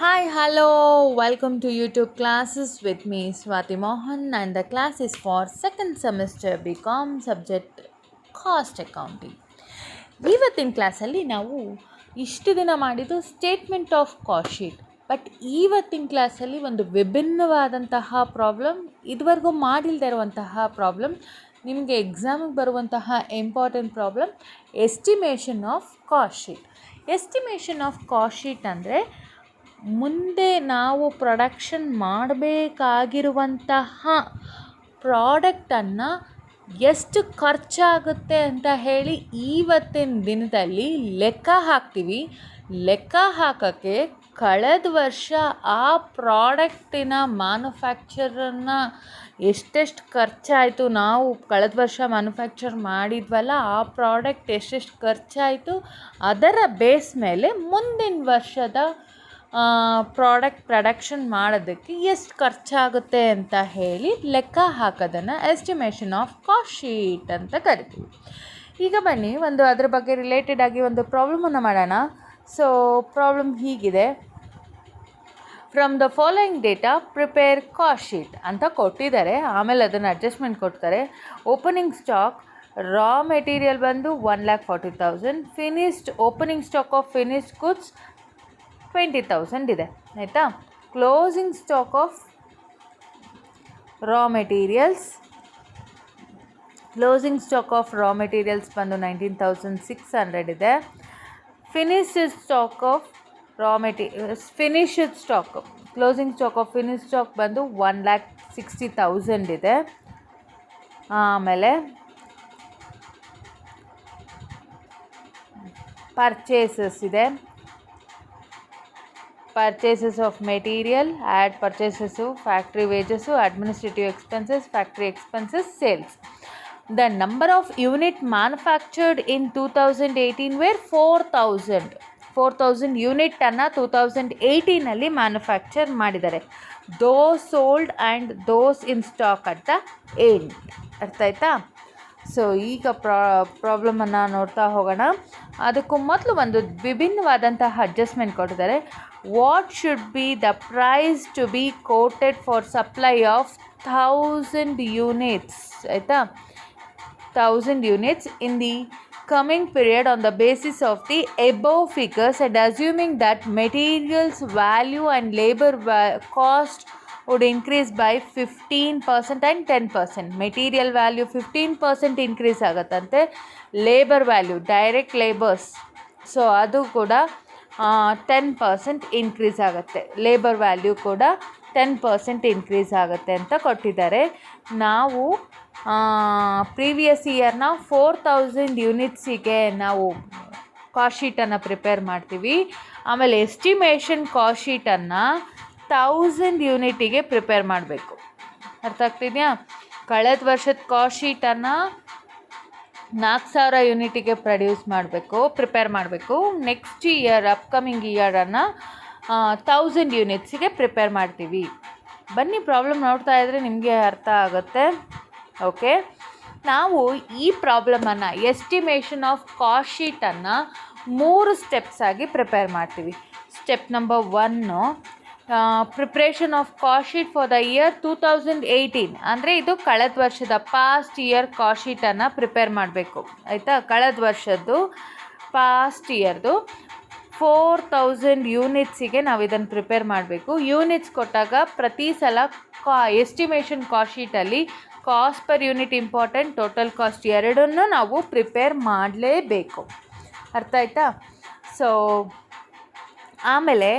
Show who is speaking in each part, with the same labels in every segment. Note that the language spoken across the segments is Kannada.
Speaker 1: Hi, hello, welcome to YouTube classes with me Swati Mohan, and the class is for second semester BCom subject cost accounting. ಇವತ್ತಿನ ಕ್ಲಾಸಲ್ಲಿ ನಾವು ಇಷ್ಟು ದಿನ ಮಾಡಿದ್ದು statement of cost sheet. But ಇವತ್ತಿನ ಕ್ಲಾಸಲ್ಲಿ ಒಂದು ವಿಭಿನ್ನವಾದಂತಹ ಪ್ರಾಬ್ಲಮ್, ಇದುವರೆಗೂ ಮಾಡಿಲ್ಲದೆ ಇರುವಂತಹ ಪ್ರಾಬ್ಲಮ್, ನಿಮಗೆ ಎಕ್ಸಾಮಿಗೆ ಬರುವಂತಹ important problem, estimation of cost sheet. Estimation of cost sheet ಅಂದರೆ ಮುಂದೆ ನಾವು ಪ್ರೊಡಕ್ಷನ್ ಮಾಡಬೇಕಾಗಿರುವಂತಹ ಪ್ರಾಡಕ್ಟನ್ನು ಎಷ್ಟು ಖರ್ಚಾಗುತ್ತೆ ಅಂತ ಹೇಳಿ ಇವತ್ತಿನ ದಿನದಲ್ಲಿ ಲೆಕ್ಕ ಹಾಕ್ತೀವಿ. ಲೆಕ್ಕ ಹಾಕೋಕ್ಕೆ ಕಳೆದ ವರ್ಷ ಆ ಪ್ರಾಡಕ್ಟಿನ ಮ್ಯಾನುಫ್ಯಾಕ್ಚರನ್ನು ಎಷ್ಟೆಷ್ಟು ಖರ್ಚಾಯಿತು, ನಾವು ಕಳೆದ ವರ್ಷ ಮ್ಯಾನುಫ್ಯಾಕ್ಚರ್ ಮಾಡಿದ್ವಲ್ಲ ಆ ಪ್ರಾಡಕ್ಟ್ ಎಷ್ಟೆಷ್ಟು ಖರ್ಚಾಯಿತು, ಅದರ ಬೇಸ್ ಮೇಲೆ ಮುಂದಿನ ವರ್ಷದ ಪ್ರಾಡಕ್ಟ್ ಪ್ರೊಡಕ್ಷನ್ ಮಾಡೋದಕ್ಕೆ ಎಷ್ಟು ಖರ್ಚಾಗುತ್ತೆ ಅಂತ ಹೇಳಿ ಲೆಕ್ಕ ಹಾಕೋದನ್ನು ಎಸ್ಟಿಮೇಷನ್ ಆಫ್ ಕಾಸ್ಟ್ ಶೀಟ್ ಅಂತ ಕರಿತೀವಿ. ಈಗ ಬನ್ನಿ ಅದ್ರ ಬಗ್ಗೆ ರಿಲೇಟೆಡ್ ಆಗಿ ಒಂದು ಪ್ರಾಬ್ಲಮನ್ನು ಮಾಡೋಣ. ಸೊ ಪ್ರಾಬ್ಲಮ್ ಹೀಗಿದೆ: from the following data prepare cost sheet ಅಂತ ಕೊಟ್ಟಿದ್ದಾರೆ. ಆಮೇಲೆ ಅದನ್ನು ಅಡ್ಜಸ್ಟ್ಮೆಂಟ್ ಕೊಡ್ತಾರೆ. ಓಪನಿಂಗ್ ಸ್ಟಾಕ್ ರಾ ಮೆಟೀರಿಯಲ್ ಬಂದು 1,40,000, finished opening stock of finished goods 20,000 ಇದೆ, ಆಯಿತಾ. Closing stock of raw materials ಬಂದು 19,600 ಇದೆ. Finished stock of closing stock of finished stock ಬಂದು 1,60,000 ಇದೆ. ಆಮೇಲೆ ಪರ್ಚೇಸಸ್ ಇದೆ. Purchases of material, add purchases, factory wages, administrative expenses, factory expenses, sales. The number of unit manufactured in 2018 where 4,000 ಯೂನಿಟನ್ನು 2018 ಮ್ಯಾನುಫ್ಯಾಕ್ಚರ್ ಮಾಡಿದ್ದಾರೆ. Those sold and those in stock at the end. ಅರ್ಥ ಆಯ್ತಾ? ಸೊ ಈಗ ಪ್ರಾಬ್ಲಮನ್ನು ನೋಡ್ತಾ ಹೋಗೋಣ. ಅದಕ್ಕೂ ಮೊದಲು ಒಂದು ವಿಭಿನ್ನವಾದಂತಹ ಅಡ್ಜಸ್ಟ್ಮೆಂಟ್ ಕೊಟ್ಟಿದ್ದಾರೆ. What should be the price to be quoted for supply of 1,000 units, ಆಯಿತಾ, 1,000 units in the coming period on the basis of the above figures and assuming that materials value and labor cost would increase by 15% and 10%. Material value 15% increase ಆಗುತ್ತಂತೆ. Labour value, direct labours, so ಅದು ಕೂಡ 10% ಇನ್ಕ್ರೀಸ್ ಆಗುತ್ತೆ. ಲೇಬರ್ ವ್ಯಾಲ್ಯೂ ಕೂಡ 10% ಇನ್ಕ್ರೀಸ್ ಆಗುತ್ತೆ ಅಂತ ಕೊಟ್ಟಿದ್ದಾರೆ. ನಾವು ಪ್ರೀವಿಯಸ್ ಇಯರ್ನ 4,000 ಯೂನಿಟ್ಸಿಗೆ ನಾವು ಕಾಸ್ಟ್ ಶೀಟನ್ನು ಪ್ರಿಪೇರ್ ಮಾಡ್ತೀವಿ. ಆಮೇಲೆ ಎಸ್ಟಿಮೇಷನ್ ಕಾಸ್ಟ್ ಶೀಟನ್ನು 1,000 ಯೂನಿಟಿಗೆ ಪ್ರಿಪೇರ್ ಮಾಡಬೇಕು. ಅರ್ಥ ಆಗ್ತಿದೆಯಾ? ಕಳೆದ ವರ್ಷದ ಕಾಸ್ಟ್ ಶೀಟನ್ನು 4,000 ಯೂನಿಟಿಗೆ ಪ್ರಿಪೇರ್ ಮಾಡಬೇಕು. ನೆಕ್ಸ್ಟ್ ಇಯರ್, ಅಪ್ಕಮಿಂಗ್ ಇಯರನ್ನು 1,000 ಯೂನಿಟ್ಸಿಗೆ ಪ್ರಿಪೇರ್ ಮಾಡ್ತೀವಿ. ಬನ್ನಿ ಪ್ರಾಬ್ಲಮ್ ನೋಡ್ತಾ ಇದ್ದರೆ ನಿಮಗೆ ಅರ್ಥ ಆಗುತ್ತೆ. ಓಕೆ, ನಾವು ಈ ಪ್ರಾಬ್ಲಮನ್ನು ಎಸ್ಟಿಮೇಷನ್ ಆಫ್ ಕಾಸ್ಟ್ ಶೀಟನ್ನು 3 ಸ್ಟೆಪ್ಸ್ ಆಗಿ ಪ್ರಿಪೇರ್ ಮಾಡ್ತೀವಿ. Step number 1, preparation of cost sheet for the year 2018, ಅಂದರೆ ಇದು ಕಳೆದ ವರ್ಷದ ಪಾಸ್ಟ್ ಇಯರ್ ಕಾಸ್ಟ್ ಶೀಟನ್ನು ಪ್ರಿಪೇರ್ ಮಾಡಬೇಕು, ಆಯಿತಾ. ಕಳೆದ ವರ್ಷದ್ದು ಪಾಸ್ಟ್ ಇಯರ್ದು 4,000 ಯೂನಿಟ್ಸಿಗೆ ನಾವು ಇದನ್ನು ಪ್ರಿಪೇರ್ ಮಾಡಬೇಕು. ಯೂನಿಟ್ಸ್ ಕೊಟ್ಟಾಗ ಪ್ರತಿ ಸಲ ಎಸ್ಟಿಮೇಷನ್ ಕಾಸ್ಟ್ ಶೀಟಲ್ಲಿ cost per unit important, total cost ಎರಡನ್ನೂ ನಾವು ಪ್ರಿಪೇರ್ ಮಾಡಲೇಬೇಕು. ಅರ್ಥ ಆಯ್ತಾ? ಸೊ ಆಮೇಲೆ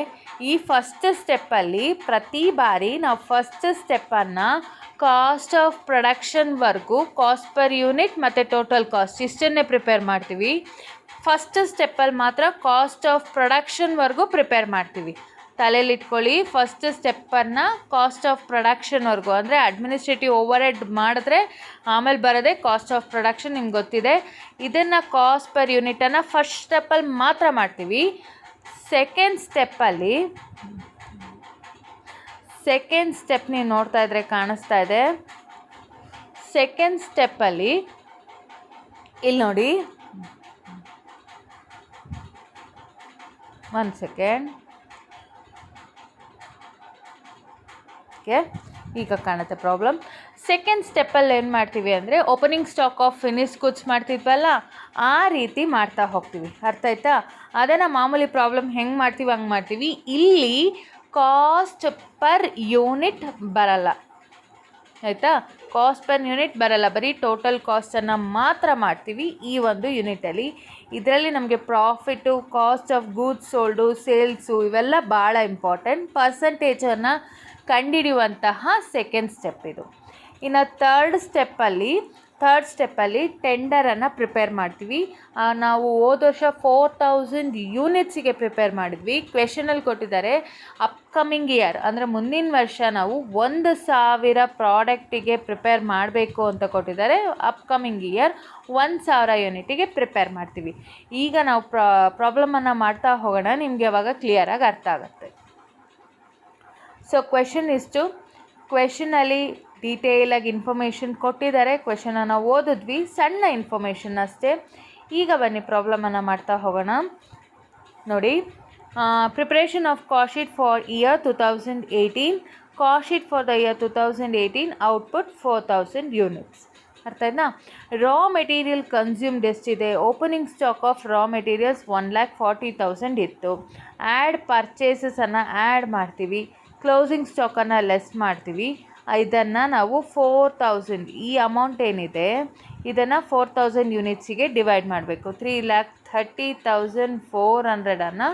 Speaker 1: ಈ ಫಸ್ಟ್ ಸ್ಟೆಪ್ಪಲ್ಲಿ ಪ್ರತಿ ಬಾರಿ ನಾವು ಫಸ್ಟ್ ಸ್ಟೆಪ್ಪನ್ನು ಕಾಸ್ಟ್ ಆಫ್ ಪ್ರೊಡಕ್ಷನ್ವರೆಗೂ, ಕಾಸ್ಟ್ ಪರ್ ಯೂನಿಟ್ ಮತ್ತು ಟೋಟಲ್ ಕಾಸ್ಟ್ ಇಷ್ಟನ್ನೇ ಪ್ರಿಪೇರ್ ಮಾಡ್ತೀವಿ. ಫಸ್ಟ್ ಸ್ಟೆಪ್ಪಲ್ಲಿ ಮಾತ್ರ ಕಾಸ್ಟ್ ಆಫ್ ಪ್ರೊಡಕ್ಷನ್ವರೆಗೂ ಪ್ರಿಪೇರ್ ಮಾಡ್ತೀವಿ. ತಲೆಯಲ್ಲಿಟ್ಕೊಳ್ಳಿ, ಫಸ್ಟ್ ಸ್ಟೆಪ್ಪನ್ನು ಕಾಸ್ಟ್ ಆಫ್ ಪ್ರೊಡಕ್ಷನ್ವರೆಗೂ, ಅಂದರೆ ಅಡ್ಮಿನಿಸ್ಟ್ರೇಟಿವ್ ಓವರ್ ಹೆಡ್ ಮಾಡಿದ್ರೆ ಆಮೇಲೆ ಬರೋದೇ ಕಾಸ್ಟ್ ಆಫ್ ಪ್ರೊಡಕ್ಷನ್, ನಿಮ್ಗೆ ಗೊತ್ತಿದೆ. ಇದನ್ನು ಕಾಸ್ಟ್ ಪರ್ ಯೂನಿಟನ್ನು ಫಸ್ಟ್ ಸ್ಟೆಪ್ಪಲ್ಲಿ ಮಾತ್ರ ಮಾಡ್ತೀವಿ. ಸೆಕೆಂಡ್ ಸ್ಟೆಪ್ ನೀವು ನೋಡ್ತಾ ಇದ್ರೆ ಕಾಣಿಸ್ತಾ ಇದೆ. ಸೆಕೆಂಡ್ ಸ್ಟೆಪ್ಪಲ್ಲಿ ಇಲ್ಲಿ ನೋಡಿ, ಒಂದು ಸೆಕೆಂಡ್, ಓಕೆ, ಈಗ ಕಾಣುತ್ತೆ ಪ್ರಾಬ್ಲಮ್. ಸೆಕೆಂಡ್ ಸ್ಟೆಪ್ಪಲ್ಲಿ ಏನು ಮಾಡ್ತೀವಿ ಅಂದರೆ opening stock of finish goods ಮಾಡ್ತಿದ್ವಲ್ಲ ಆ ರೀತಿ ಮಾಡ್ತಾ ಹೋಗ್ತೀವಿ. ಅರ್ಥ ಆಯ್ತಾ? ಅದನ್ನು ಮಾಮೂಲಿ ಪ್ರಾಬ್ಲಮ್ ಹೆಂಗೆ ಮಾಡ್ತೀವಿ ಹಂಗೆ ಮಾಡ್ತೀವಿ. ಇಲ್ಲಿ ಕಾಸ್ಟ್ ಪರ್ ಯೂನಿಟ್ ಬರಲ್ಲ, ಆಯಿತಾ? ಕಾಸ್ಟ್ ಪರ್ ಯೂನಿಟ್ ಬರಲ್ಲ, ಬರೀ ಟೋಟಲ್ ಕಾಸ್ಟನ್ನು ಮಾತ್ರ ಮಾಡ್ತೀವಿ ಈ ಒಂದು ಯೂನಿಟಲ್ಲಿ. ಇದರಲ್ಲಿ ನಮಗೆ profit, cost of goods sold, sales ಇವೆಲ್ಲ ಭಾಳ ಇಂಪಾರ್ಟೆಂಟ್. ಪರ್ಸಂಟೇಜನ್ನು ಕಂಡುಹಿಡಿಯುವಂತಹ ಸೆಕೆಂಡ್ ಸ್ಟೆಪ್ ಇದು. ಇನ್ನು ಥರ್ಡ್ ಸ್ಟೆಪ್ಪಲ್ಲಿ ಟೆಂಡರನ್ನು ಪ್ರಿಪೇರ್ ಮಾಡ್ತೀವಿ. ನಾವು ಹೋದ ವರ್ಷ 4000 ಯೂನಿಟ್ಸಿಗೆ ಪ್ರಿಪೇರ್ ಮಾಡಿದ್ವಿ. ಕ್ವೆಶನಲ್ಲಿ ಕೊಟ್ಟಿದ್ದಾರೆ ಅಪ್ಕಮಿಂಗ್ ಇಯರ್ ಅಂದರೆ ಮುಂದಿನ ವರ್ಷ ನಾವು 1000 ಪ್ರಾಡಕ್ಟಿಗೆ ಪ್ರಿಪೇರ್ ಮಾಡಬೇಕು ಅಂತ ಕೊಟ್ಟಿದ್ದಾರೆ. ಅಪ್ಕಮಿಂಗ್ ಇಯರ್ 1000 ಯೂನಿಟಿಗೆ ಪ್ರಿಪೇರ್ ಮಾಡ್ತೀವಿ. ಈಗ ನಾವು ಪ್ರಾಬ್ಲಮನ್ನು ಮಾಡ್ತಾ ಹೋಗೋಣ, ನಿಮಗೆ ಅವಾಗ ಕ್ಲಿಯರಾಗಿ ಅರ್ಥ ಆಗುತ್ತೆ. ಸೊ ಕ್ವೆಶನಲ್ಲಿ ಡೀಟೇಲಾಗಿ ಇನ್ಫಾರ್ಮೇಷನ್ ಕೊಟ್ಟಿದ್ದಾರೆ. ಕ್ವೆಶನನ್ನು ಓದಿದ್ವಿ, ಸಣ್ಣ ಇನ್ಫಾರ್ಮೇಷನ್ ಅಷ್ಟೇ. ಈಗ ಬನ್ನಿ ಪ್ರಾಬ್ಲಮನ್ನು ಮಾಡ್ತಾ ಹೋಗೋಣ. ನೋಡಿ, preparation of cost sheet for year 2018. Cost sheet for the year 2018 output 4000 units. ಅರ್ಥ ಆಯ್ತಾ? ರಾ ಮೆಟೀರಿಯಲ್ ಕನ್ಸ್ಯೂಮ್ಡ್ ಎಷ್ಟಿದೆ? Opening stock of raw materials 1,40,000 ಇತ್ತು. ಆ್ಯಡ್ ಪರ್ಚೇಸಸನ್ನು ಆ್ಯಡ್ ಮಾಡ್ತೀವಿ, ಕ್ಲೋಸಿಂಗ್ ಸ್ಟಾಕನ್ನು ಲೆಸ್ ಮಾಡ್ತೀವಿ. ಇದನ್ನು ನಾವು 4000, ಈ ಅಮೌಂಟ್ ಏನಿದೆ ಇದನ್ನು 4000 ಯೂನಿಟ್ಸಿಗೆ ಡಿವೈಡ್ ಮಾಡಬೇಕು. 3,30,400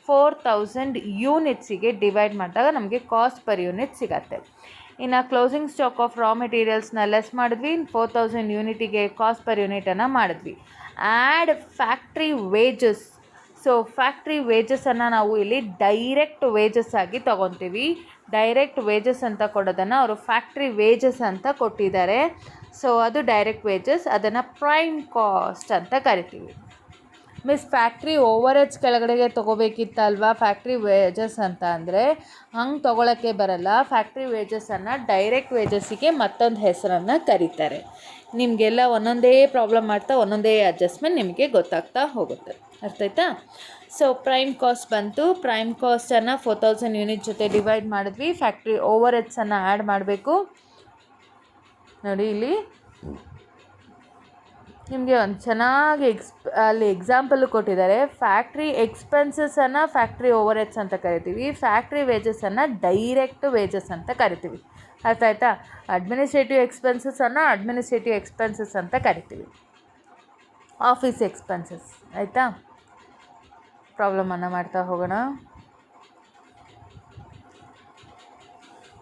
Speaker 1: 4000 ಯೂನಿಟ್ಸಿಗೆ ಡಿವೈಡ್ ಮಾಡಿದಾಗ ನಮಗೆ ಕಾಸ್ಟ್ ಪರ್ ಯೂನಿಟ್ ಸಿಗತ್ತೆ. ಇನ್ನು ಕ್ಲೋಸಿಂಗ್ ಸ್ಟಾಕ್ ಆಫ್ ರಾ ಮೆಟೀರಿಯಲ್ಸ್ನ ಲೆಸ್ ಮಾಡಿದ್ವಿ, 4000 ಯೂನಿಟಿಗೆ ಕಾಸ್ಟ್ ಪರ್ ಯೂನಿಟನ್ನು ಮಾಡಿದ್ವಿ. Add factory wages. So factory ವೇಜಸನ್ನು ನಾವು ಇಲ್ಲಿ ಡೈರೆಕ್ಟ್ ವೇಜಸ್ ಆಗಿ ತೊಗೊತೀವಿ. ಡೈರೆಕ್ಟ್ ವೇಜಸ್ ಅಂತ ಕೊಡೋದನ್ನು ಅವರು ಫ್ಯಾಕ್ಟ್ರಿ ವೇಜಸ್ ಅಂತ ಕೊಟ್ಟಿದ್ದಾರೆ. ಸೊ ಅದು ಡೈರೆಕ್ಟ್ ವೇಜಸ್, ಅದನ್ನು ಪ್ರೈಮ್ ಕಾಸ್ಟ್ ಅಂತ ಕರಿತೀವಿ. ಮಿಸ್ ಫ್ಯಾಕ್ಟ್ರಿ ಓವರ್ ಹೆಡ್ಸ್ ಕೆಳಗಡೆಗೆ ತೊಗೋಬೇಕಿತ್ತಲ್ವಾ ಫ್ಯಾಕ್ಟ್ರಿ ವೇಜಸ್ ಅಂತ ಅಂದರೆ, ಹಂಗೆ ತೊಗೊಳಕ್ಕೆ ಬರಲ್ಲ. ಫ್ಯಾಕ್ಟ್ರಿ ವೇಜಸನ್ನು ಡೈರೆಕ್ಟ್ ವೇಜಸ್ಸಿಗೆ ಮತ್ತೊಂದು ಹೆಸರನ್ನು ಕರೀತಾರೆ. ನಿಮಗೆಲ್ಲ ಒಂದೊಂದೇ ಪ್ರಾಬ್ಲಮ್ ಮಾಡ್ತಾ ಒಂದೊಂದೇ ಅಡ್ಜಸ್ಟ್ಮೆಂಟ್ ನಿಮಗೆ ಗೊತ್ತಾಗ್ತಾ ಹೋಗುತ್ತೆ. ಅರ್ಥ ಆಯ್ತಾ? ಸೊ ಪ್ರೈಮ್ ಕಾಸ್ಟ್ ಬಂತು. ಪ್ರೈಮ್ ಕಾಸ್ಟನ್ನು 4000 ಯೂನಿಟ್ ಜೊತೆ ಡಿವೈಡ್ ಮಾಡಿದ್ವಿ. ಫ್ಯಾಕ್ಟ್ರಿ ಓವರ್ ಹೆಡ್ಸನ್ನು ಆ್ಯಡ್ ಮಾಡಬೇಕು. ನೋಡಿ, ಇಲ್ಲಿ ನಿಮಗೆ ಒಂದು ಚೆನ್ನಾಗಿ ಅಲ್ಲಿ ಎಕ್ಸಾಂಪಲ್ ಕೊಟ್ಟಿದ್ದಾರೆ. ಫ್ಯಾಕ್ಟ್ರಿ ಎಕ್ಸ್ಪೆನ್ಸಸನ್ನು ಫ್ಯಾಕ್ಟ್ರಿ ಓವರ್ ಹೆಡ್ಸ್ ಅಂತ ಕರಿತೀವಿ. ಫ್ಯಾಕ್ಟ್ರಿ ವೇಜಸನ್ನು ಡೈರೆಕ್ಟ್ ವೇಜಸ್ ಅಂತ ಕರಿತೀವಿ. ಅರ್ಥ ಆಯ್ತಾ? ಅಡ್ಮಿನಿಸ್ಟ್ರೇಟಿವ್ ಎಕ್ಸ್ಪೆನ್ಸಸನ್ನು ಅಡ್ಮಿನಿಸ್ಟ್ರೇಟಿವ್ ಎಕ್ಸ್ಪೆನ್ಸಸ್ ಅಂತ ಕರಿತೀವಿ. Office expenses. ಆಯಿತಾ? ಪ್ರಾಬ್ಲಮನ್ನು ಮಾಡ್ತಾ ಹೋಗೋಣ.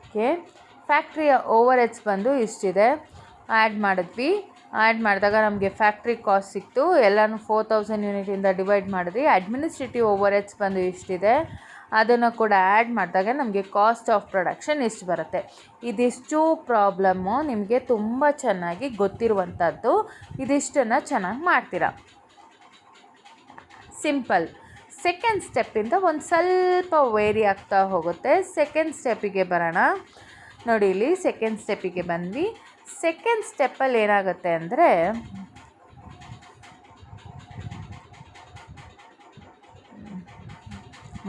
Speaker 1: ಓಕೆ, ಫ್ಯಾಕ್ಟ್ರಿಯ ಓವರ್ ಹೆಡ್ಸ್ ಬಂದು ಇಷ್ಟಿದೆ. ಆ್ಯಡ್ ಮಾಡಿದ್ವಿ. ಆ್ಯಡ್ ಮಾಡಿದಾಗ ನಮಗೆ ಫ್ಯಾಕ್ಟ್ರಿ ಕಾಸ್ಟ್ ಸಿಕ್ತು. ಎಲ್ಲನೂ 4000 ಯೂನಿಟಿಂದ ಡಿವೈಡ್ ಮಾಡಿದ್ವಿ. ಅಡ್ಮಿನಿಸ್ಟ್ರೇಟಿವ್ ಓವರ್ ಹೆಡ್ಸ್ ಬಂದು ಇಷ್ಟಿದೆ. ಅದನ್ನು ಕೂಡ ಆ್ಯಡ್ ಮಾಡಿದಾಗ ನಮಗೆ ಕಾಸ್ಟ್ ಆಫ್ ಪ್ರೊಡಕ್ಷನ್ ಇಷ್ಟು ಬರುತ್ತೆ. ಇದಿಷ್ಟು ಪ್ರಾಬ್ಲಮ್ಮು ನಿಮಗೆ ತುಂಬ ಚೆನ್ನಾಗಿ ಗೊತ್ತಿರುವಂಥದ್ದು. ಇದಿಷ್ಟನ್ನು ಚೆನ್ನಾಗಿ ಮಾಡ್ತೀರಾ. ಸಿಂಪಲ್. ಸೆಕೆಂಡ್ ಸ್ಟೆಪ್ಪಿಂದ ಒಂದು ಸ್ವಲ್ಪ ವೇರಿ ಆಗ್ತಾ ಹೋಗುತ್ತೆ. ಸೆಕೆಂಡ್ ಸ್ಟೆಪ್ಪಿಗೆ ಬರೋಣ. ನೋಡಿ, ಇಲ್ಲಿ ಸೆಕೆಂಡ್ ಸ್ಟೆಪ್ಪಿಗೆ ಬಂದ್ವಿ. ಸೆಕೆಂಡ್ ಸ್ಟೆಪ್ಪಲ್ಲಿ ಏನಾಗುತ್ತೆ ಅಂದರೆ,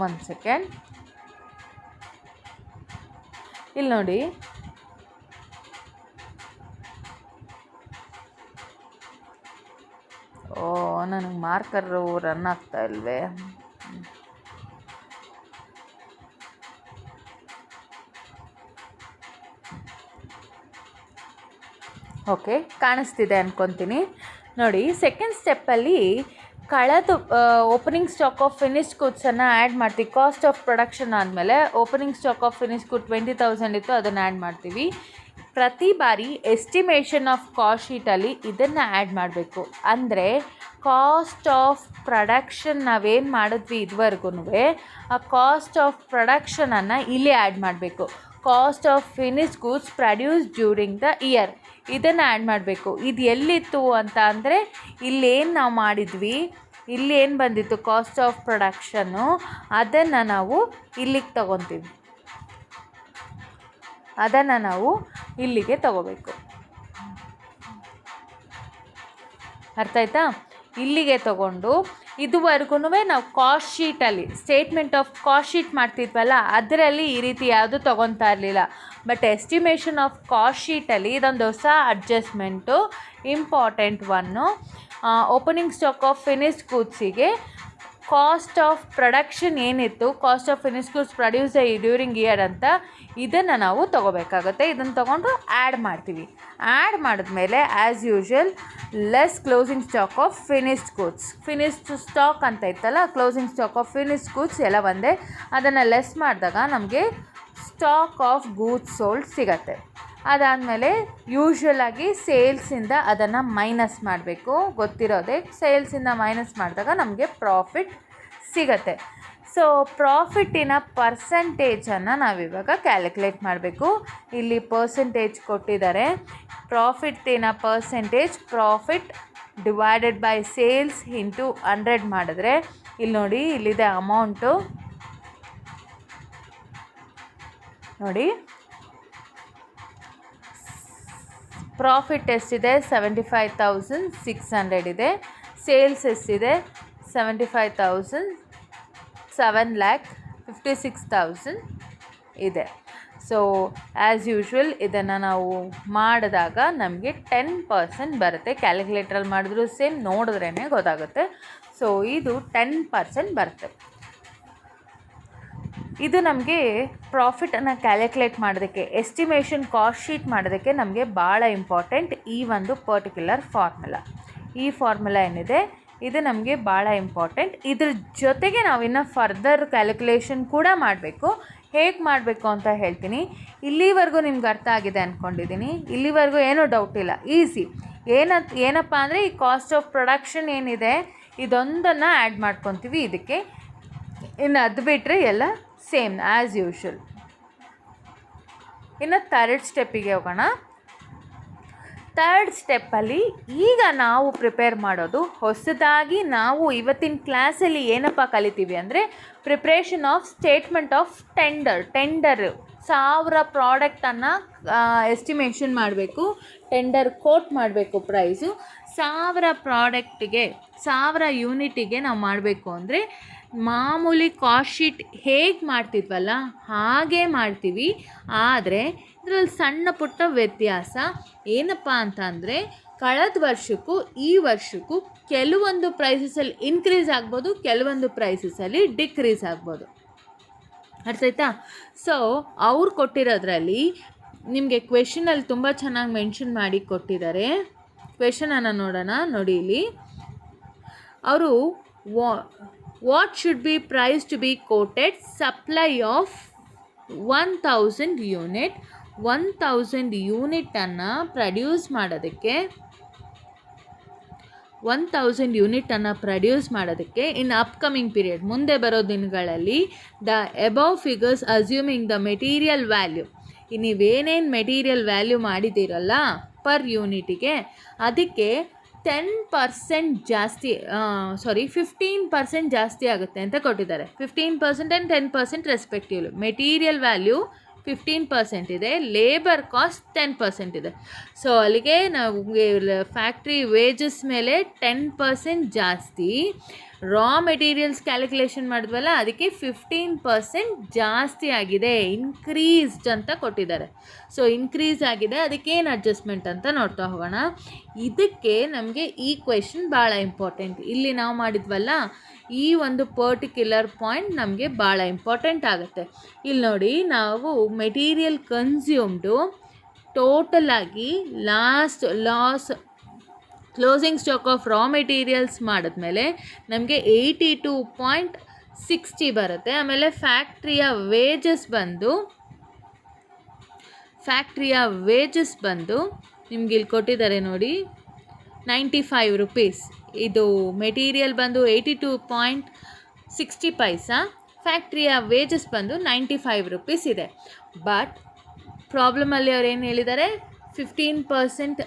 Speaker 1: ಒಂದು ಸೆಕೆಂಡ್, ಇಲ್ಲಿ ನೋಡಿ, ನನಗೆ ಮಾರ್ಕರು ರನ್ ಆಗ್ತಾ ಇಲ್ವೇ? ಓಕೆ, ಕಾಣಿಸ್ತಿದೆ ಅಂದ್ಕೊತೀನಿ. ನೋಡಿ, ಸೆಕೆಂಡ್ ಸ್ಟೆಪ್ಪಲ್ಲಿ ಕಳೆದು ಓಪನಿಂಗ್ ಸ್ಟಾಕ್ ಆಫ್ ಫಿನಿಶ್ಡ್ ಗುಡ್ಸನ್ನು ಆ್ಯಡ್ ಮಾಡ್ತೀವಿ. ಕಾಸ್ಟ್ ಆಫ್ ಪ್ರೊಡಕ್ಷನ್ ಆದಮೇಲೆ opening stock of finished good 20,000 ಇತ್ತು, ಅದನ್ನು ಆ್ಯಡ್ ಮಾಡ್ತೀವಿ. ಪ್ರತಿ ಬಾರಿ ಎಸ್ಟಿಮೇಷನ್ ಆಫ್ ಕಾಸ್ಟ್ ಶೀಟಲ್ಲಿ ಇದನ್ನು ಆ್ಯಡ್ ಮಾಡಬೇಕು. ಅಂದರೆ ಕಾಸ್ಟ್ ಆಫ್ ಪ್ರೊಡಕ್ಷನ್ ನಾವೇನು ಮಾಡಿದ್ವಿ ಇದುವರೆಗೂ, ಆ ಕಾಸ್ಟ್ ಆಫ್ ಪ್ರೊಡಕ್ಷನನ್ನು ಇಲ್ಲಿ ಆ್ಯಡ್ ಮಾಡಬೇಕು. Cost of finished goods produce during the year, ಇದನ್ನು ಆ್ಯಡ್ ಮಾಡಬೇಕು. ಇದು ಎಲ್ಲಿತ್ತು ಅಂತ ಅಂದರೆ, ಇಲ್ಲೇನು ನಾವು ಮಾಡಿದ್ವಿ, ಇಲ್ಲಿ ಏನು ಬಂದಿತ್ತು ಕಾಸ್ಟ್ ಆಫ್ ಪ್ರೊಡಕ್ಷನ್ನು, ಅದನ್ನು ನಾವು ಇಲ್ಲಿಗೆ ತೊಗೊತೀವಿ. ಅದನ್ನು ನಾವು ಇಲ್ಲಿಗೆ ತೊಗೋಬೇಕು. ಅರ್ಥ ಆಯ್ತಾ? ಇಲ್ಲಿಗೆ ತೊಗೊಂಡು ಇದುವರೆಗೂ ನಾವು ಕಾಸ್ಟ್ ಶೀಟಲ್ಲಿ ಸ್ಟೇಟ್ಮೆಂಟ್ ಆಫ್ ಕಾಸ್ಟ್ ಶೀಟ್ ಮಾಡ್ತಿದ್ವಲ್ಲ, ಅದರಲ್ಲಿ ಈ ರೀತಿ ಯಾವುದು ತೊಗೊತಾ ಇರಲಿಲ್ಲ. ಬಟ್ ಎಸ್ಟಿಮೇಷನ್ ಆಫ್ ಕಾಸ್ಟ್ ಶೀಟಲ್ಲಿ ಇದೊಂದು ಹೊಸ adjustment, important one. Opening stock of finished ಗೂಡ್ಸಿಗೆ ಕಾಸ್ಟ್ ಆಫ್ ಪ್ರೊಡಕ್ಷನ್ ಏನಿತ್ತು, cost of finished goods produce during year ಅಂತ, ಇದನ್ನು ನಾವು ತೊಗೋಬೇಕಾಗುತ್ತೆ. ಇದನ್ನು ತೊಗೊಂಡು ಆ್ಯಡ್ ಮಾಡ್ತೀವಿ. ಆ್ಯಡ್ ಮಾಡಿದ್ಮೇಲೆ as usual less closing stock of finished goods. Finished stock ಅಂತ ಇತ್ತಲ್ಲ, closing stock of finished goods ಎಲ್ಲ ಒಂದೇ. ಅದನ್ನು ಲೆಸ್ ಮಾಡಿದಾಗ ನಮಗೆ ಸ್ಟಾಕ್ ಆಫ್ ಗೂಡ್ಸ್ ಸೋಲ್ಡ್ ಸಿಗತ್ತೆ. ಅದಾದಮೇಲೆ ಯೂಶ್ವಲಾಗಿ ಸೇಲ್ಸಿಂದ ಅದನ್ನು ಮೈನಸ್ ಮಾಡಬೇಕು, ಗೊತ್ತಿರೋದೆ. ಸೇಲ್ಸಿಂದ ಮೈನಸ್ ಮಾಡಿದಾಗ ನಮಗೆ ಪ್ರಾಫಿಟ್ ಸಿಗತ್ತೆ. ಸೊ ಪ್ರಾಫಿಟ್ಟಿನ ಪರ್ಸೆಂಟೇಜನ್ನು ನಾವಿವಾಗ ಕ್ಯಾಲ್ಕುಲೇಟ್ ಮಾಡಬೇಕು. ಇಲ್ಲಿ ಪರ್ಸೆಂಟೇಜ್ ಕೊಟ್ಟಿದ್ದಾರೆ. ಪ್ರಾಫಿಟ್ಟಿನ percentage, profit divided by sales into 100 ಮಾಡಿದ್ರೆ, ಇಲ್ಲಿ ನೋಡಿ, ಇಲ್ಲಿದೆ ಅಮೌಂಟು ನೋಡಿ. ಪ್ರಾಫಿಟ್ ಎಷ್ಟಿದೆ? 75,600 ಇದೆ. ಸೇಲ್ಸ್ ಎಷ್ಟಿದೆ? 75,000, 7,56,000 ಇದೆ. ಸೊ ಆ್ಯಸ್ ಯೂಶ್ವಲ್ ಇದನ್ನು ನಾವು ಮಾಡಿದಾಗ ನಮಗೆ 10% ಬರುತ್ತೆ. ಕ್ಯಾಲ್ಕುಲೇಟ್ರಲ್ಲಿ ಮಾಡಿದ್ರು ಸೇಮ್, ನೋಡಿದ್ರೇ ಗೊತ್ತಾಗುತ್ತೆ. ಸೊ ಇದು 10% ಬರುತ್ತೆ. ಇದು ನಮಗೆ ಪ್ರಾಫಿಟನ್ನು ಕ್ಯಾಲ್ಕುಲೇಟ್ ಮಾಡೋದಕ್ಕೆ, ಎಸ್ಟಿಮೇಷನ್ ಕಾಸ್ಟ್ ಶೀಟ್ ಮಾಡೋದಕ್ಕೆ ನಮಗೆ ಭಾಳ ಇಂಪಾರ್ಟೆಂಟ್ ಈ ಒಂದು ಪರ್ಟಿಕ್ಯುಲರ್ ಫಾರ್ಮುಲಾ. ಈ ಫಾರ್ಮುಲಾ ಏನಿದೆ ಇದು ನಮಗೆ ಭಾಳ ಇಂಪಾರ್ಟೆಂಟ್. ಇದ್ರ ಜೊತೆಗೆ ನಾವಿನ್ನು ಫರ್ದರ್ ಕ್ಯಾಲ್ಕುಲೇಷನ್ ಕೂಡ ಮಾಡಬೇಕು. ಹೇಗೆ ಮಾಡಬೇಕು ಅಂತ ಹೇಳ್ತೀನಿ. ಇಲ್ಲಿವರೆಗೂ ನಿಮ್ಗೆ ಅರ್ಥ ಆಗಿದೆ ಅಂದ್ಕೊಂಡಿದ್ದೀನಿ. ಇಲ್ಲಿವರೆಗೂ ಏನೂ ಡೌಟ್ ಇಲ್ಲ, ಈಸಿ. ಏನಪ್ಪ ಅಂದರೆ ಈ ಕಾಸ್ಟ್ ಆಫ್ ಪ್ರೊಡಕ್ಷನ್ ಏನಿದೆ ಇದೊಂದನ್ನು ಆ್ಯಡ್ ಮಾಡ್ಕೊತೀವಿ ಇದಕ್ಕೆ. ಇನ್ನು ಅದು ಬಿಟ್ಟರೆ ಎಲ್ಲ ಸೇಮ್ ಆ್ಯಸ್ ಯೂಶ್ವಲ್. ಇನ್ನು ಥರ್ಡ್ ಸ್ಟೆಪ್ಪಿಗೆ ಹೋಗೋಣ. ಥರ್ಡ್ ಸ್ಟೆಪ್ಪಲ್ಲಿ ಈಗ ನಾವು ಪ್ರಿಪೇರ್ ಮಾಡೋದು ಹೊಸದಾಗಿ ನಾವು ಇವತ್ತಿನ ಕ್ಲಾಸಲ್ಲಿ ಏನಪ್ಪ ಕಲಿತೀವಿ ಅಂದರೆ preparation of statement of tender. 1000 ಪ್ರಾಡಕ್ಟನ್ನು ಎಸ್ಟಿಮೇಷನ್ ಮಾಡಬೇಕು, ಟೆಂಡರ್ ಕೋಟ್ ಮಾಡಬೇಕು. ಪ್ರೈಸು 1000 ಪ್ರಾಡಕ್ಟಿಗೆ, 1000 ಯೂನಿಟಿಗೆ ನಾವು ಮಾಡಬೇಕು ಅಂದರೆ ಮಾಮೂಲಿ ಕಾಸ್ಟ್ ಶೀಟ್ ಹೇಗೆ ಮಾಡ್ತಿದ್ವಲ್ಲ ಹಾಗೆ ಮಾಡ್ತೀವಿ. ಆದರೆ ಇದರಲ್ಲಿ ಸಣ್ಣ ಪುಟ್ಟ ವ್ಯತ್ಯಾಸ ಏನಪ್ಪ ಅಂತ ಅಂದರೆ, ಕಳೆದ ವರ್ಷಕ್ಕೂ ಈ ವರ್ಷಕ್ಕೂ ಕೆಲವೊಂದು ಪ್ರೈಸಸಲ್ಲಿ ಇನ್ಕ್ರೀಸ್ ಆಗ್ಬೋದು, ಕೆಲವೊಂದು ಪ್ರೈಸಸಲ್ಲಿ ಡಿಕ್ರೀಸ್ ಆಗ್ಬೋದು. ಅರ್ಥ ಆಯ್ತಾ? ಸೊ ಅವ್ರು ಕೊಟ್ಟಿರೋದ್ರಲ್ಲಿ ನಿಮಗೆ ಕ್ವೆಶನಲ್ಲಿ ತುಂಬ ಚೆನ್ನಾಗಿ ಮೆನ್ಷನ್ ಮಾಡಿ ಕೊಟ್ಟಿದ್ದಾರೆ. ಕ್ವೆಶನನ್ನು ನೋಡೋಣ. ನೋಡಿ ಇಲ್ಲಿ ಅವರು what should be price to be quoted, supply of 1000 unit. 1000 ಯೂನಿಟನ್ನು ಪ್ರೊಡ್ಯೂಸ್ ಮಾಡೋದಕ್ಕೆ, 1000 ಯೂನಿಟನ್ನು ಪ್ರೊಡ್ಯೂಸ್ ಮಾಡೋದಕ್ಕೆ ಇನ್ ಅಪ್ಕಮಿಂಗ್ ಪೀರಿಯಡ್, ಮುಂದೆ ಬರೋ ದಿನಗಳಲ್ಲಿ, the above figures assuming the material value. ನೀವೇನೇನು ಮೆಟೀರಿಯಲ್ ವ್ಯಾಲ್ಯೂ ಮಾಡಿದ್ದೀರಲ್ಲ ಪರ್ ಯೂನಿಟಿಗೆ ಅದಕ್ಕೆ 10% ಜಾಸ್ತಿ, 15% ಜಾಸ್ತಿ ಆಗುತ್ತೆ ಅಂತ ಕೊಟ್ಟಿದ್ದಾರೆ. 15% ಆ್ಯಂಡ್ 10% ರೆಸ್ಪೆಕ್ಟಿವ್ಲಿ. ಮೆಟೀರಿಯಲ್ ವ್ಯಾಲ್ಯೂ 15% ಇದೆ, ಲೇಬರ್ ಕಾಸ್ಟ್ 10% ಇದೆ. ಸೊ ಅಲ್ಲಿಗೆ ನಾವು ಫ್ಯಾಕ್ಟ್ರಿ ವೇಜಸ್ ಮೇಲೆ 10% ಜಾಸ್ತಿ, ರಾ ಮೆಟೀರಿಯಲ್ಸ್ ಕ್ಯಾಲ್ಕುಲೇಷನ್ ಮಾಡಿದ್ವಲ್ಲ ಅದಕ್ಕೆ 15% ಜಾಸ್ತಿ ಆಗಿದೆ, ಇನ್ಕ್ರೀಸ್ಡ್ ಅಂತ ಕೊಟ್ಟಿದ್ದಾರೆ. ಸೊ ಇನ್ಕ್ರೀಸ್ ಆಗಿದೆ, ಅದಕ್ಕೇನು ಅಡ್ಜಸ್ಟ್ಮೆಂಟ್ ಅಂತ ನೋಡ್ತಾ ಹೋಗೋಣ. ಇದಕ್ಕೆ ನಮಗೆ ಈ ಕ್ವೆಶನ್ ಭಾಳ ಇಂಪಾರ್ಟೆಂಟ್. ಇಲ್ಲಿ ನಾವು ಮಾಡಿದ್ವಲ್ಲ ಈ ಒಂದು ಪರ್ಟಿಕ್ಯುಲರ್ ಪಾಯಿಂಟ್ ನಮಗೆ ಭಾಳ ಇಂಪಾರ್ಟೆಂಟ್ ಆಗುತ್ತೆ. ಇಲ್ಲಿ ನೋಡಿ, ನಾವು ಮೆಟೀರಿಯಲ್ ಕನ್ಸ್ಯೂಮ್ಡು ಟೋಟಲಾಗಿ less closing stock of raw materials ಮಾಡಿದ್ಮೇಲೆ ನಮಗೆ 82.60 ಬರುತ್ತೆ. ಆಮೇಲೆ ಫ್ಯಾಕ್ಟ್ರಿಯ ವೇಜಸ್ ಬಂದು ನಿಮ್ಗೆ ಇಲ್ಲಿ ಕೊಟ್ಟಿದ್ದಾರೆ ನೋಡಿ 95 ರುಪೀಸ್. ಇದು ಮೆಟೀರಿಯಲ್ ಬಂದು 82.60 ಪೈಸಾ, ಫ್ಯಾಕ್ಟ್ರಿಯ ವೇಜಸ್ ಬಂದು 95 ರುಪೀಸ್ ಇದೆ. ಬಟ್ ಪ್ರಾಬ್ಲಮಲ್ಲಿ ಅವ್ರು ಏನು ಹೇಳಿದ್ದಾರೆ, 15%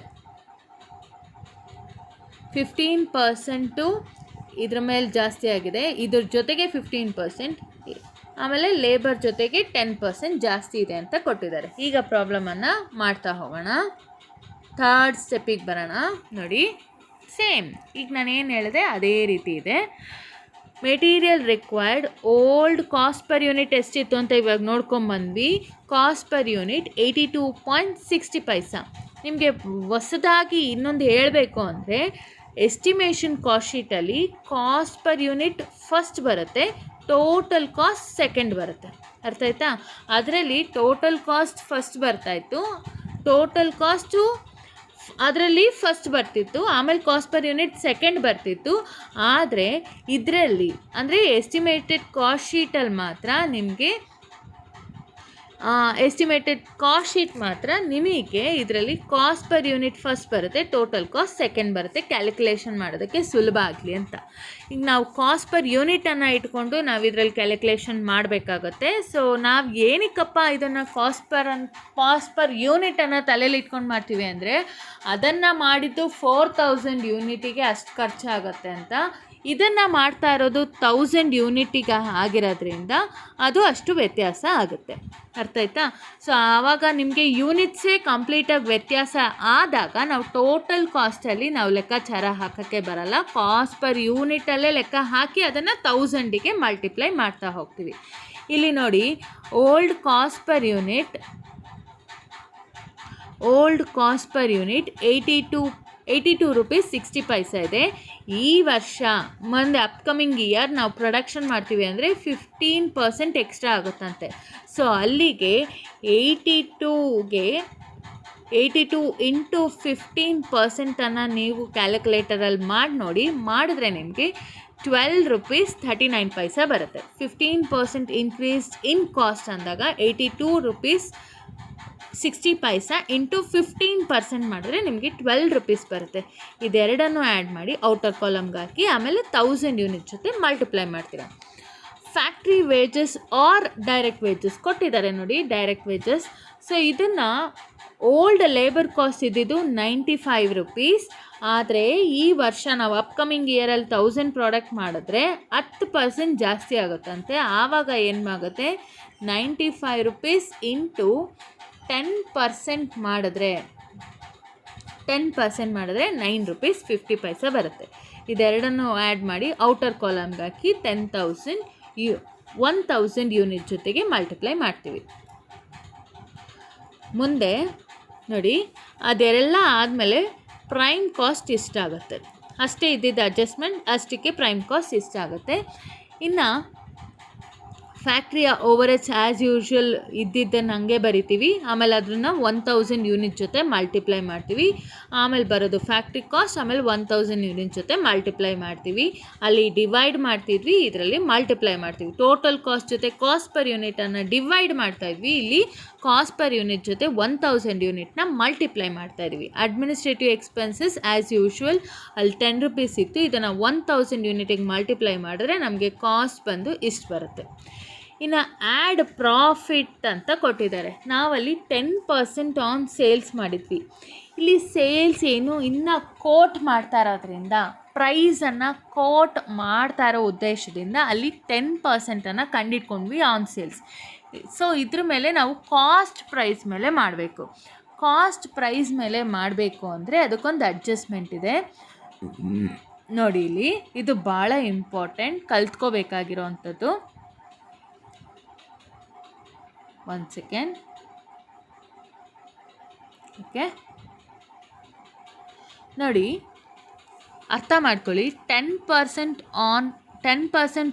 Speaker 1: ಇದ್ರ ಮೇಲೆ ಜಾಸ್ತಿ ಆಗಿದೆ, ಇದ್ರ ಜೊತೆಗೆ 15%, ಆಮೇಲೆ ಲೇಬರ್ ಜೊತೆಗೆ 10% ಜಾಸ್ತಿ ಇದೆ ಅಂತ ಕೊಟ್ಟಿದ್ದಾರೆ. ಈಗ ಪ್ರಾಬ್ಲಮನ್ನು ಮಾಡ್ತಾ ಹೋಗೋಣ. ಥರ್ಡ್ ಸ್ಟೆಪ್ಪಿಗೆ ಬರೋಣ. ನೋಡಿ, ಸೇಮ್ ಈಗ ನಾನು ಏನು ಹೇಳಿದೆ ಅದೇ ರೀತಿ ಇದೆ. Material required old cost per unit ಎಷ್ಟಿತ್ತು ಅಂತ ಇವಾಗ ನೋಡ್ಕೊಂಬಂದ್ವಿ. ಕಾಸ್ಟ್ ಪರ್ ಯೂನಿಟ್ 82.60 ನಿಮಗೆ ಹೊಸದಾಗಿ ಇನ್ನೊಂದು ಹೇಳಬೇಕು ಅಂದರೆ ಎಸ್ಟಿಮೇಷನ್ ಕಾಸ್ಟ್ ಶೀಟಲ್ಲಿ ಕಾಸ್ಟ್ ಪರ್ ಯೂನಿಟ್ ಫಸ್ಟ್ ಬರುತ್ತೆ, ಟೋಟಲ್ ಕಾಸ್ಟ್ ಸೆಕೆಂಡ್ ಬರುತ್ತೆ. ಅರ್ಥ ಆಯ್ತಾ? ಅದರಲ್ಲಿ ಟೋಟಲ್ ಕಾಸ್ಟ್ ಫಸ್ಟ್ ಬರ್ತಾಯಿತ್ತು, ಟೋಟಲ್ ಕಾಸ್ಟು ಅದರಲ್ಲಿ ಫಸ್ಟ್ ಬರ್ತಿತ್ತು, ಆಮೇಲೆ ಕಾಸ್ಟ್ ಪರ್ ಯೂನಿಟ್ ಸೆಕೆಂಡ್ ಬರ್ತಿತ್ತು. ಆದರೆ ಇದರಲ್ಲಿ ಅಂದರೆ ಎಸ್ಟಿಮೇಟೆಡ್ ಕಾಸ್ಟ್ ಶೀಟಲ್ಲಿ ಮಾತ್ರ ನಿಮಗೆ ಎಸ್ಟಿಮೇಟೆಡ್ ಕಾಸ್ಟ್ ಶೀಟ್ ಮಾತ್ರ ನಿಮಗೆ ಇದರಲ್ಲಿ ಕಾಸ್ಟ್ ಪರ್ ಯೂನಿಟ್ ಫಸ್ಟ್ ಬರುತ್ತೆ, ಟೋಟಲ್ ಕಾಸ್ಟ್ ಸೆಕೆಂಡ್ ಬರುತ್ತೆ, ಕ್ಯಾಲ್ಕುಲೇಷನ್ ಮಾಡೋದಕ್ಕೆ ಸುಲಭ ಆಗಲಿ ಅಂತ. ಈಗ ನಾವು ಕಾಸ್ಟ್ ಪರ್ ಯೂನಿಟನ್ನು ಇಟ್ಕೊಂಡು ನಾವು ಇದರಲ್ಲಿ ಕ್ಯಾಲ್ಕುಲೇಷನ್ ಮಾಡಬೇಕಾಗತ್ತೆ. ಸೊ ನಾವು ಏನಕ್ಕಪ್ಪ ಇದನ್ನು ಕಾಸ್ಟ್ ಪರ್ ಯೂನಿಟನ್ನು ತಲೆಯಲ್ಲಿ ಇಟ್ಕೊಂಡು ಮಾಡ್ತೀವಿ ಅಂದರೆ ಅದನ್ನು ಮಾಡಿದ್ದು 4000 ಯೂನಿಟಿಗೆ ಅಷ್ಟು ಖರ್ಚಾಗತ್ತೆ ಅಂತ. ಇದನ್ನು ಮಾಡ್ತಾ ಇರೋದು 1000 ಯೂನಿಟಿಗೆ ಆಗಿರೋದ್ರಿಂದ ಅದು ಅಷ್ಟು ವ್ಯತ್ಯಾಸ ಆಗುತ್ತೆ. ಅರ್ಥ ಆಯ್ತಾ? ಸೊ ಆವಾಗ ನಿಮಗೆ ಯೂನಿಟ್ಸೇ ಕಂಪ್ಲೀಟಾಗಿ ವ್ಯತ್ಯಾಸ ಆದಾಗ ನಾವು ಟೋಟಲ್ ಕಾಸ್ಟಲ್ಲಿ ನಾವು ಲೆಕ್ಕಾಚಾರ ಹಾಕೋಕ್ಕೆ ಬರಲ್ಲ. ಕಾಸ್ಟ್ ಪರ್ ಯೂನಿಟಲ್ಲೇ ಲೆಕ್ಕ ಹಾಕಿ ಅದನ್ನು 1000ಗೆ ಮಲ್ಟಿಪ್ಲೈ ಮಾಡ್ತಾ ಹೋಗ್ತೀವಿ. ಇಲ್ಲಿ ನೋಡಿ, old cost per unit 82 rupees 60 ಇದೆ. ಈ ವರ್ಷ ಮುಂದೆ ಅಪ್ಕಮಿಂಗ್ ಇಯರ್ ನಾವು ಪ್ರೊಡಕ್ಷನ್ ಮಾಡ್ತೀವಿ ಅಂದರೆ 15% ಎಕ್ಸ್ಟ್ರಾ ಆಗುತ್ತಂತೆ. ಸೊ ಅಲ್ಲಿಗೆ 82 ಇಂಟು 15% ನೀವು ಕ್ಯಾಲ್ಕುಲೇಟರಲ್ಲಿ ಮಾಡಿ ನೋಡಿ, ಮಾಡಿದ್ರೆ ನಿಮಗೆ 12 ರೂಪೀಸ್ 39 ಬರುತ್ತೆ. 15% ಇನ್ಕ್ರೀಸ್ ಇನ್ ಕಾಸ್ಟ್ ಅಂದಾಗ 82 ರೂಪೀಸ್ 60 ಇಂಟು 15% ಮಾಡಿದ್ರೆ ನಿಮಗೆ 12 ರೂಪೀಸ್ ಬರುತ್ತೆ. ಇದೆರಡನ್ನು ಆ್ಯಡ್ ಮಾಡಿ ಔಟರ್ ಕಾಲಮ್ಗೆ ಹಾಕಿ ಆಮೇಲೆ 1000 ಯೂನಿಟ್ ಜೊತೆ ಮಲ್ಟಿಪ್ಲೈ ಮಾಡ್ತೀರಾ. Factory wages or direct wages ಕೊಟ್ಟಿದ್ದಾರೆ ನೋಡಿ, ಡೈರೆಕ್ಟ್ ವೇಜಸ್. ಸೊ ಇದನ್ನು ಓಲ್ಡ್ ಲೇಬರ್ ಕಾಸ್ಟ್ ಇದ್ದಿದ್ದು 95 ರೂಪೀಸ್. ಆದರೆ ಈ ವರ್ಷ ನಾವು ಅಪ್ಕಮಿಂಗ್ ಇಯರಲ್ಲಿ 1000 ಪ್ರಾಡಕ್ಟ್ ಮಾಡಿದ್ರೆ 10% ಜಾಸ್ತಿ ಆಗುತ್ತಂತೆ. ಆವಾಗ ಏನಾಗುತ್ತೆ, 95 ರೂಪೀಸ್ ಇಂಟು 10% ಮಾಡಿದ್ರೆ 9 ರೂಪೀಸ್ 50 ಬರುತ್ತೆ. ಇದೆರಡನ್ನು ಆ್ಯಡ್ ಮಾಡಿ ಔಟರ್ ಕಾಲಮ್ಗೆ ಹಾಕಿ 1000 ಯೂನಿಟ್ ಜೊತೆಗೆ ಮಲ್ಟಿಪ್ಲೈ ಮಾಡ್ತೀವಿ. ಮುಂದೆ ನೋಡಿ, ಅದೆಲ್ಲ ಆದಮೇಲೆ ಪ್ರೈಮ್ ಕಾಸ್ಟ್ ಇಷ್ಟಾಗುತ್ತೆ. ಅಷ್ಟೇ ಇದ್ದಿದ್ದು ಅಡ್ಜಸ್ಟ್ಮೆಂಟ್, ಅಷ್ಟಕ್ಕೆ ಪ್ರೈಮ್ ಕಾಸ್ಟ್ ಇಷ್ಟಾಗುತ್ತೆ. ಇನ್ನು ಫ್ಯಾಕ್ಟ್ರಿಯ ಓವರೇಜ್ ಆ್ಯಸ್ ಯೂಶ್ವಲ್ ಇದ್ದಿದ್ದನ್ನು ಹಂಗೆ ಬರಿತೀವಿ. ಆಮೇಲೆ ಅದನ್ನು 1000 ಯೂನಿಟ್ ಜೊತೆ ಮಲ್ಟಿಪ್ಲೈ ಮಾಡ್ತೀವಿ. ಆಮೇಲೆ ಬರೋದು ಫ್ಯಾಕ್ಟ್ರಿ ಕಾಸ್ಟ್, ಆಮೇಲೆ 1000 ಯೂನಿಟ್ ಜೊತೆ ಮಲ್ಟಿಪ್ಲೈ ಮಾಡ್ತೀವಿ. ಅಲ್ಲಿ ಡಿವೈಡ್ ಮಾಡ್ತಿದ್ವಿ, ಇದರಲ್ಲಿ ಮಲ್ಟಿಪ್ಲೈ ಮಾಡ್ತೀವಿ. ಟೋಟಲ್ ಕಾಸ್ಟ್ ಜೊತೆ ಕಾಸ್ಟ್ ಪರ್ ಯೂನಿಟನ್ನು ಡಿವೈಡ್ ಮಾಡ್ತಾಯಿದ್ವಿ, ಇಲ್ಲಿ ಕಾಸ್ಟ್ ಪರ್ ಯೂನಿಟ್ ಜೊತೆ 1000 ಯೂನಿಟ್ನ ಮಲ್ಟಿಪ್ಲೈ ಮಾಡ್ತಾಯಿದ್ವಿ. ಅಡ್ಮಿನಿಸ್ಟ್ರೇಟಿವ್ ಎಕ್ಸ್ಪೆನ್ಸಸ್ ಆ್ಯಸ್ ಯೂಶ್ವಲ್ ಅಲ್ಲಿ 10 ರೂಪೀಸ್ ಇತ್ತು, ಇದನ್ನು 1000 ಯೂನಿಟಿಗೆ ಮಲ್ಟಿಪ್ಲೈ ಮಾಡಿದ್ರೆ ನಮಗೆ ಕಾಸ್ಟ್ ಬಂದು ಇಷ್ಟು ಬರುತ್ತೆ. ಇನ್ನು ಆ್ಯಡ್ ಪ್ರಾಫಿಟ್ ಅಂತ ಕೊಟ್ಟಿದ್ದಾರೆ. ನಾವಲ್ಲಿ 10% ಆನ್ ಸೇಲ್ಸ್ ಮಾಡಿದ್ವಿ. ಇಲ್ಲಿ ಸೇಲ್ಸ್ ಏನು ಇನ್ನು ಕೋಟ್ ಮಾಡ್ತಾ ಇರೋದ್ರಿಂದ, ಪ್ರೈಸನ್ನು ಕೋಟ್ ಮಾಡ್ತಾ ಇರೋ ಉದ್ದೇಶದಿಂದ ಅಲ್ಲಿ 10%ಅನ್ನು ಕಂಡಿಡ್ಕೊಂಡ್ವಿ ಆನ್ ಸೇಲ್ಸ್. ಸೊ ಇದ್ರ ಮೇಲೆ ನಾವು ಕಾಸ್ಟ್ ಪ್ರೈಸ್ ಮೇಲೆ ಮಾಡಬೇಕು. ಕಾಸ್ಟ್ ಪ್ರೈಸ್ ಮೇಲೆ ಮಾಡಬೇಕು ಅಂದರೆ ಅದಕ್ಕೊಂದು ಅಡ್ಜಸ್ಟ್ಮೆಂಟ್ ಇದೆ ನೋಡಿ. ಇಲ್ಲಿ ಇದು ಭಾಳ ಇಂಪಾರ್ಟೆಂಟ್, ಕಲ್ತ್ಕೋಬೇಕಾಗಿರೋ ಅಂಥದ್ದು. ಒಂದು ಸೆಕೆಂಡ್. ಓಕೆ ನೋಡಿ, ಅರ್ಥ ಮಾಡ್ಕೊಳ್ಳಿ. 10%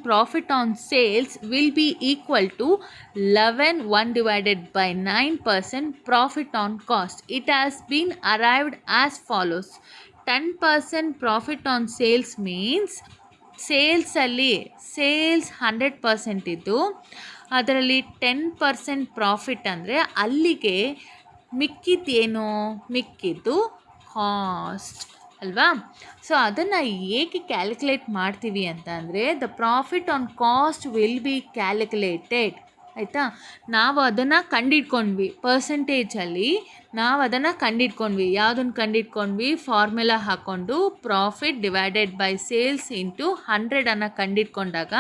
Speaker 1: profit on sales will be equal to 11 divided by 9% profit on cost. It has been arrived as follows. 10% profit on sales means ಸೇಲ್ಸಲ್ಲಿ ಸೇಲ್ಸ್ 100% ಇದ್ದು ಅದರಲ್ಲಿ 10% ಪ್ರಾಫಿಟ್ ಅಂದರೆ ಅಲ್ಲಿಗೆ ಮಿಕ್ಕಿದ್ದು ಕಾಸ್ಟ್ ಅಲ್ವಾ. ಸೊ ಅದನ್ನು ಹೇಗೆ ಕ್ಯಾಲ್ಕುಲೇಟ್ ಮಾಡ್ತೀವಿ ಅಂತ ಅಂದರೆ the profit on cost will be calculated. ಆಯಿತಾ? ನಾವು ಅದನ್ನು ಕಂಡಿಡ್ಕೊಂಡ್ವಿ. ಪರ್ಸೆಂಟೇಜಲ್ಲಿ ನಾವು ಅದನ್ನು ಕಂಡಿಡ್ಕೊಂಡ್ವಿ. ಯಾವುದನ್ನು ಕಂಡಿಡ್ಕೊಂಡ್ವಿ? ಫಾರ್ಮುಲಾ ಹಾಕ್ಕೊಂಡು profit divided by sales into 100 ಕಂಡಿಡ್ಕೊಂಡಾಗ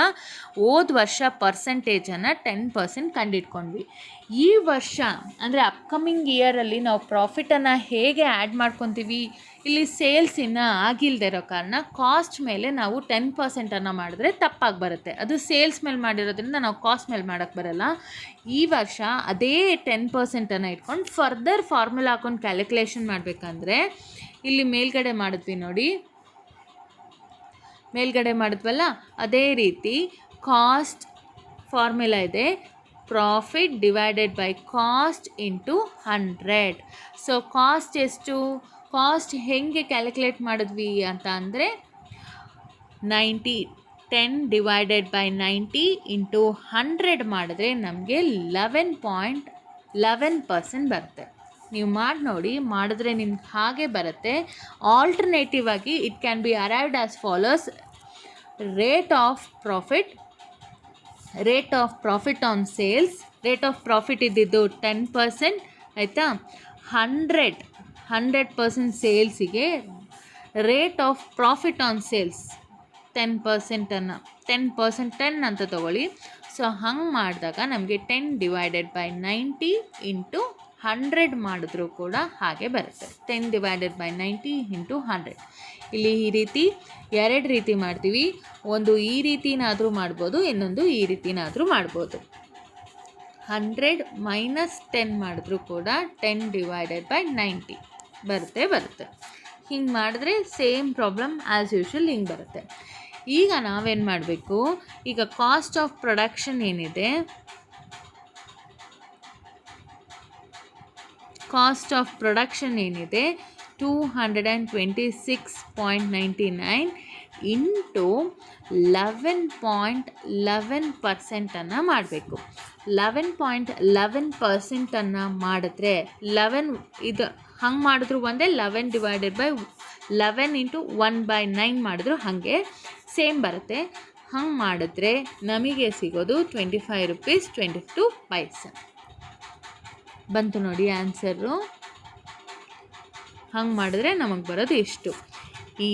Speaker 1: ಹೋದ ವರ್ಷ ಪರ್ಸೆಂಟೇಜನ್ನು 10% ಕಂಡಿಡ್ಕೊಂಡ್ವಿ. ಈ ವರ್ಷ ಅಂದರೆ ಅಪ್ಕಮಿಂಗ್ ಇಯರಲ್ಲಿ ನಾವು ಪ್ರಾಫಿಟನ್ನು ಹೇಗೆ ಆ್ಯಡ್ ಮಾಡ್ಕೊತೀವಿ? ಇಲ್ಲಿ ಸೇಲ್ಸ್ ಇನ್ನೂ ಆಗಿಲ್ಲದೆ ಇರೋ ಕಾರಣ ಕಾಸ್ಟ್ ಮೇಲೆ ನಾವು 10% ಮಾಡಿದ್ರೆ ತಪ್ಪಾಗಿ ಬರುತ್ತೆ. ಅದು ಸೇಲ್ಸ್ ಮೇಲೆ ಮಾಡಿರೋದ್ರಿಂದ ನಾವು ಕಾಸ್ಟ್ ಮೇಲೆ ಮಾಡೋಕ್ಕೆ ಬರಲ್ಲ. ಈ ವರ್ಷ ಅದೇ 10% ಇಟ್ಕೊಂಡು ಫರ್ದರ್ ಫಾರ್ಮುಲಾ ಹಾಕೊಂಡು ಕ್ಯಾಲ್ಕುಲೇಷನ್ ಮಾಡಬೇಕಂದ್ರೆ ಇಲ್ಲಿ ಮೇಲ್ಗಡೆ ಮಾಡಿದ್ವಿ ನೋಡಿ, ಮೇಲ್ಗಡೆ ಮಾಡಿದ್ವಲ್ಲ, ಅದೇ ರೀತಿ ಕಾಸ್ಟ್ ಫಾರ್ಮುಲಾ ಇದೆ, profit divided by cost into 100. So cost ಎಷ್ಟು? ಕಾಸ್ಟ್ ಹೇಗೆ ಕ್ಯಾಲ್ಕುಲೇಟ್ ಮಾಡಿದ್ವಿ ಅಂತ ಅಂದರೆ 10 ಡಿವೈಡೆಡ್ ಬೈ 90 ಇಂಟು 100 ಮಾಡಿದ್ರೆ ನಮಗೆ 11.11% ಬರುತ್ತೆ. ನೀವು ಮಾಡಿ ನೋಡಿ, ಮಾಡಿದ್ರೆ ನಿಮ್ಗೆ ಹಾಗೆ ಬರುತ್ತೆ. ಆಲ್ಟರ್ನೇಟಿವ್ ಆಗಿ it can be arrived as follows: rate of profit on sales. Rate of profit ಇದ್ದಿದ್ದು 10%, ಆಯಿತಾ? 100% ಸೇಲ್ಸಿಗೆ rate of profit on sales 10% ಅಂತ ತಗೊಳ್ಳಿ. ಸೊ ಹಂಗೆ ಮಾಡಿದಾಗ ನಮಗೆ 10 ಡಿವೈಡೆಡ್ ಬೈ 90 ಇಂಟು 100 ಮಾಡಿದ್ರೂ ಕೂಡ ಹಾಗೆ ಬರುತ್ತೆ. 10 ಡಿವೈಡೆಡ್ ಬೈ 90 ಇಂಟು 100. ಇಲ್ಲಿ ಈ ರೀತಿ 2 ರೀತಿ ಮಾಡ್ತೀವಿ. ಒಂದು ಈ ರೀತಿನಾದರೂ ಮಾಡ್ಬೋದು, ಇನ್ನೊಂದು ಈ ರೀತಿನಾದರೂ ಮಾಡ್ಬೋದು. 100 ಮೈನಸ್ 10 ಮಾಡಿದ್ರೂ ಕೂಡ 10 ಡಿವೈಡೆಡ್ ಬೈ 90 ಬರುತ್ತೆ. ಹಿಂಗೆ ಮಾಡಿದ್ರೆ ಸೇಮ್ ಪ್ರಾಬ್ಲಮ್ ಆ್ಯಸ್ ಯೂಶ್ವಲ್ ಹಿಂಗೆ ಬರುತ್ತೆ. ಈಗ ನಾವೇನು ಮಾಡಬೇಕು? ಈಗ ಕಾಸ್ಟ್ ಆಫ್ ಪ್ರೊಡಕ್ಷನ್ ಏನಿದೆ, ಕಾಸ್ಟ್ ಆಫ್ ಪ್ರೊಡಕ್ಷನ್ ಏನಿದೆ 226.99 ಇಂಟು 11.11% ಮಾಡಬೇಕು. 11.11% ಮಾಡಿದ್ರೆ 11 ಇದು ಹಂಗೆ ಮಾಡಿದ್ರು ಒಂದೇ, 11 ಡಿವೈಡೆಡ್ ಬೈ 11 ಇಂಟು 1/9 ಮಾಡಿದ್ರು ಹಾಗೆ ಸೇಮ್ ಬರುತ್ತೆ. ಹಂಗೆ ಮಾಡಿದ್ರೆ ನಮಗೆ ಸಿಗೋದು 25 ರೂಪೀಸ್ 22 ಪೈಸೆ ಬಂತು ನೋಡಿ ಆನ್ಸರು. ಹಂಗೆ ಮಾಡಿದ್ರೆ ನಮಗೆ ಬರೋದು ಇಷ್ಟು. ಈ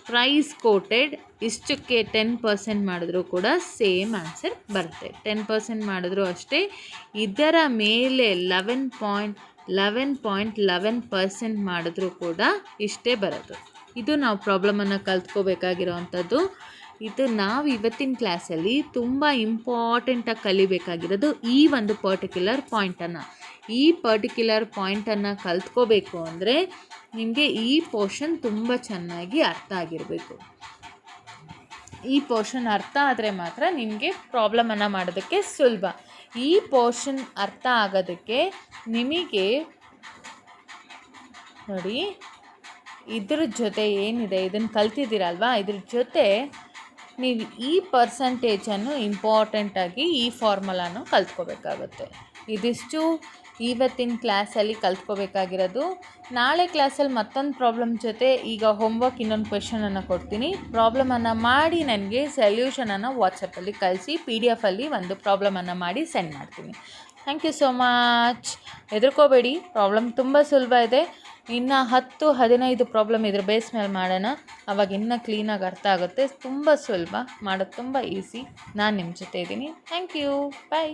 Speaker 1: ಪ್ರೈಸ್ ಕೋಟೆಡ್ ಇಷ್ಟಕ್ಕೆ 10% ಮಾಡಿದ್ರೂ ಕೂಡ ಸೇಮ್ ಆನ್ಸರ್ ಬರುತ್ತೆ. 10% ಮಾಡಿದ್ರೂ ಅಷ್ಟೇ. ಇದರ ಮೇಲೆ 11.11% ಮಾಡಿದ್ರೂ ಕೂಡ ಇಷ್ಟೇ ಬರೋದು. ಇದು ನಾವು ಪ್ರಾಬ್ಲಮನ್ನು ಕಲ್ತ್ಕೋಬೇಕಾಗಿರೋವಂಥದ್ದು. ಇದು ನಾವು ಇವತ್ತಿನ ಕ್ಲಾಸಲ್ಲಿ ತುಂಬ ಇಂಪಾರ್ಟೆಂಟಾಗಿ ಕಲಿಬೇಕಾಗಿರೋದು ಈ ಒಂದು ಪರ್ಟಿಕ್ಯುಲರ್ ಪಾಯಿಂಟನ್ನು. ಈ ಪರ್ಟಿಕ್ಯುಲರ್ ಪಾಯಿಂಟನ್ನು ಕಲ್ತ್ಕೋಬೇಕು ಅಂದರೆ ನಿಮಗೆ ಈ ಪೋರ್ಷನ್ ತುಂಬ ಚೆನ್ನಾಗಿ ಅರ್ಥ ಆಗಿರಬೇಕು. ಈ ಪೋರ್ಷನ್ ಅರ್ಥ ಆದರೆ ಮಾತ್ರ ನಿಮಗೆ ಪ್ರಾಬ್ಲಮನ್ನು ಮಾಡೋದಕ್ಕೆ ಸುಲಭ. ಈ ಪೋರ್ಷನ್ ಅರ್ಥ ಆಗೋದಕ್ಕೆ ನಿಮಗೆ ನೋಡಿ, ಇದ್ರ ಜೊತೆ ಏನಿದೆ ಇದನ್ನು ಕಲ್ತಿದ್ದೀರಲ್ವಾ, ಇದ್ರ ಜೊತೆ ನೀವು ಈ ಪರ್ಸಂಟೇಜನ್ನು ಇಂಪಾರ್ಟೆಂಟಾಗಿ ಈ ಫಾರ್ಮುಲಾನು ಕಲ್ತ್ಕೋಬೇಕಾಗುತ್ತೆ. ಇದಿಷ್ಟು ಇವತ್ತಿನ ಕ್ಲಾಸಲ್ಲಿ ಕಲ್ತ್ಕೋಬೇಕಾಗಿರೋದು. ನಾಳೆ ಕ್ಲಾಸಲ್ಲಿ ಮತ್ತೊಂದು ಪ್ರಾಬ್ಲಮ್ ಜೊತೆ ಈಗ ಹೋಮ್ವರ್ಕ್ ಇನ್ನೊಂದು ಕ್ವೆಶನನ್ನು ಕೊಡ್ತೀನಿ. ಪ್ರಾಬ್ಲಮನ್ನು ಮಾಡಿ ನನಗೆ ಸೊಲ್ಯೂಷನನ್ನು ವಾಟ್ಸಪ್ಪಲ್ಲಿ ಕಳಿಸಿ, PDF ಒಂದು ಪ್ರಾಬ್ಲಮನ್ನು ಮಾಡಿ ಸೆಂಡ್ ಮಾಡ್ತೀನಿ. Thank you so much. ಹೆದರ್ಕೋಬೇಡಿ, ಪ್ರಾಬ್ಲಮ್ ತುಂಬ ಸುಲಭ ಇದೆ. ಇನ್ನು 10-15 ಪ್ರಾಬ್ಲಮ್ ಇದ್ರ ಬೇಸ್ ಮೇಲೆ ಮಾಡೋಣ. ಅವಾಗ ಇನ್ನೂ ಕ್ಲೀನಾಗಿ ಅರ್ಥ ಆಗುತ್ತೆ. ತುಂಬ ಸುಲಭ, ಮಾಡೋದು ತುಂಬ ಈಸಿ. ನಾನು ನಿಮ್ಮ ಜೊತೆ ಇದ್ದೀನಿ. Thank you, bye.